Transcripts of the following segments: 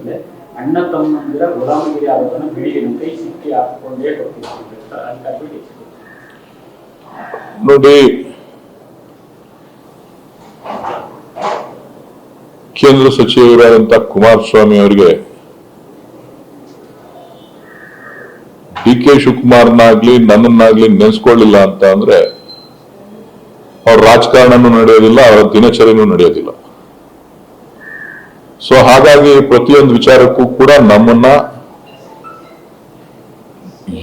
ಮೇಲೆ ಅಣ್ಣ ತಮ್ಮಂದಿರ ಗುಲಾಮಗಿರಿ ಆರೋಪನ ಬಿಡಿ ಕೈ ಸಿಕ್ಕಿ ಹಾಕಿಕೊಂಡೇ ಹೋಗ್ತಿದ್ದಾರೆ. ನೋಡಿ, ಕೇಂದ್ರ ಸಚಿವರಾದಂತ ಕುಮಾರಸ್ವಾಮಿ ಅವರಿಗೆ ಡಿ.ಕೆ. ಶಿವಕುಮಾರ್ನಾಗ್ಲಿ ನನ್ನನ್ನಾಗ್ಲಿ ನೆನೆಸ್ಕೊಳ್ಳಿಲ್ಲ ಅಂತ ಅಂದ್ರೆ ಅವ್ರ ರಾಜಕಾರಣನೂ ನಡೆಯೋದಿಲ್ಲ, ಅವರ ದಿನಚರಿನೂ ನಡೆಯೋದಿಲ್ಲ. ಸೊ ಹಾಗಾಗಿ ಪ್ರತಿಯೊಂದು ವಿಚಾರಕ್ಕೂ ಕೂಡ ನಮ್ಮನ್ನ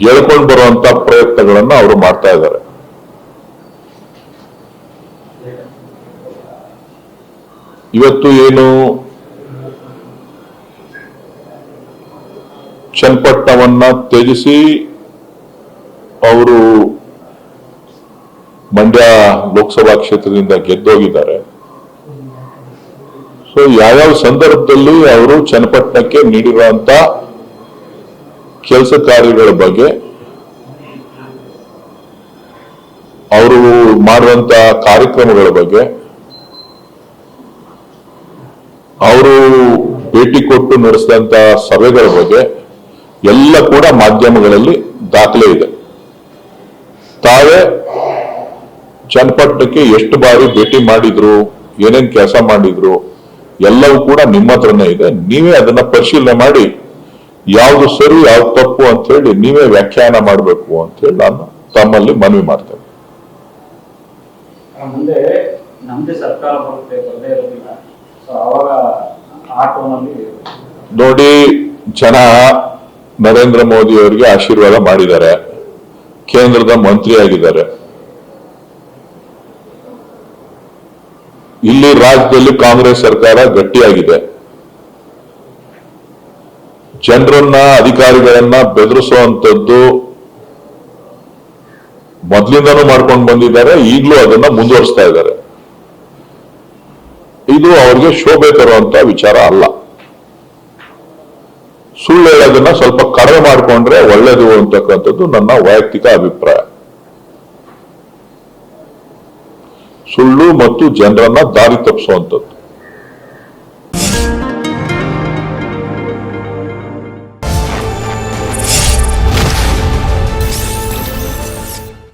ಹೇಳ್ಕೊಂಡು ಬರುವಂತ ಪ್ರಯತ್ನಗಳನ್ನ ಅವರು ಮಾಡ್ತಾ ಇದ್ದಾರೆ. ಇವತ್ತು ಏನು ಚನ್ನಪಟ್ಟಣವನ್ನ ತ್ಯಜಿಸಿ ಅವರು ಮಂಡ್ಯ ಲೋಕಸಭಾ ಕ್ಷೇತ್ರದಿಂದ ಗೆದ್ದೋಗಿದ್ದಾರೆ. ಸೊ ಯಾವ್ಯಾವ ಸಂದರ್ಭದಲ್ಲಿ ಅವರು ಚನ್ನಪಟ್ಟಣಕ್ಕೆ ನೀಡಿರುವಂತ ಕೆಲಸ ಕಾರ್ಯಗಳ ಬಗ್ಗೆ, ಅವರು ಮಾಡುವಂತ ಕಾರ್ಯಕ್ರಮಗಳ ಬಗ್ಗೆ, ಅವರು ಭೇಟಿ ಕೊಟ್ಟು ನಡೆಸಿದಂತ ಸಭೆಗಳ ಬಗ್ಗೆ ಎಲ್ಲ ಕೂಡ ಮಾಧ್ಯಮಗಳಲ್ಲಿ ದಾಖಲೆ ಇದೆ. ತಾವೇ ಚನ್ನಪಟ್ಟಣಕ್ಕೆ ಎಷ್ಟು ಬಾರಿ ಭೇಟಿ ಮಾಡಿದ್ರು, ಏನೇನ್ ಕೆಲಸ ಮಾಡಿದ್ರು ಎಲ್ಲವೂ ಕೂಡ ನಿಮ್ಮ ಹತ್ರನೇ ಇದೆ. ನೀವೇ ಅದನ್ನ ಪರಿಶೀಲನೆ ಮಾಡಿ ಯಾವ್ದು ಸರಿ ಯಾವ್ದು ತಪ್ಪು ಅಂತ ಹೇಳಿ ನೀವೇ ವ್ಯಾಖ್ಯಾನ ಮಾಡಬೇಕು ಅಂತ ಹೇಳಿ ನಾನು ತಮ್ಮಲ್ಲಿ ಮನವಿ ಮಾಡ್ತೇನೆ. ಮುಂದೆ ನಮ್ದೇ ಸರ್ಕಾರ ಬರುತ್ತೆ, ಬರದೇ ಇರೋದಿಲ್ಲ. ಅವಾಗ ಆಟೋನಲ್ಲಿ ನೋಡಿ, ಜನ ನರೇಂದ್ರ ಮೋದಿ ಅವರಿಗೆ ಆಶೀರ್ವಾದ ಮಾಡಿದ್ದಾರೆ, ಕೇಂದ್ರದ ಮಂತ್ರಿ ಆಗಿದ್ದಾರೆ. ಇಲ್ಲಿ ರಾಜ್ಯದಲ್ಲಿ ಕಾಂಗ್ರೆಸ್ ಸರ್ಕಾರ ಗಟ್ಟಿಯಾಗಿದೆ. ಜನರನ್ನ, ಅಧಿಕಾರಿಗಳನ್ನ ಬೆದರಿಸುವಂತದ್ದು ಮೊದಲಿಂದನೂ ಮಾಡ್ಕೊಂಡು ಬಂದಿದ್ದಾರೆ, ಈಗಲೂ ಅದನ್ನ ಮುಂದುವರಿಸ್ತಾ ಇದ್ದಾರೆ. ಇದು ಅವ್ರಿಗೆ ಶೋಭೆ ತರುವಂತ ವಿಚಾರ ಅಲ್ಲ. ಸುಳ್ಳು ಹೇಳೋದನ್ನ ಸ್ವಲ್ಪ ಕಡಿಮೆ ಮಾಡಿಕೊಂಡ್ರೆ ಒಳ್ಳೇದು ಅಂತಕ್ಕಂಥದ್ದು ನನ್ನ ವೈಯಕ್ತಿಕ ಅಭಿಪ್ರಾಯ. ಸುಳ್ಳು ಮತ್ತು ಜನರನ್ನ ದಾರಿ ತಪ್ಪಿಸುವಂಥದ್ದು.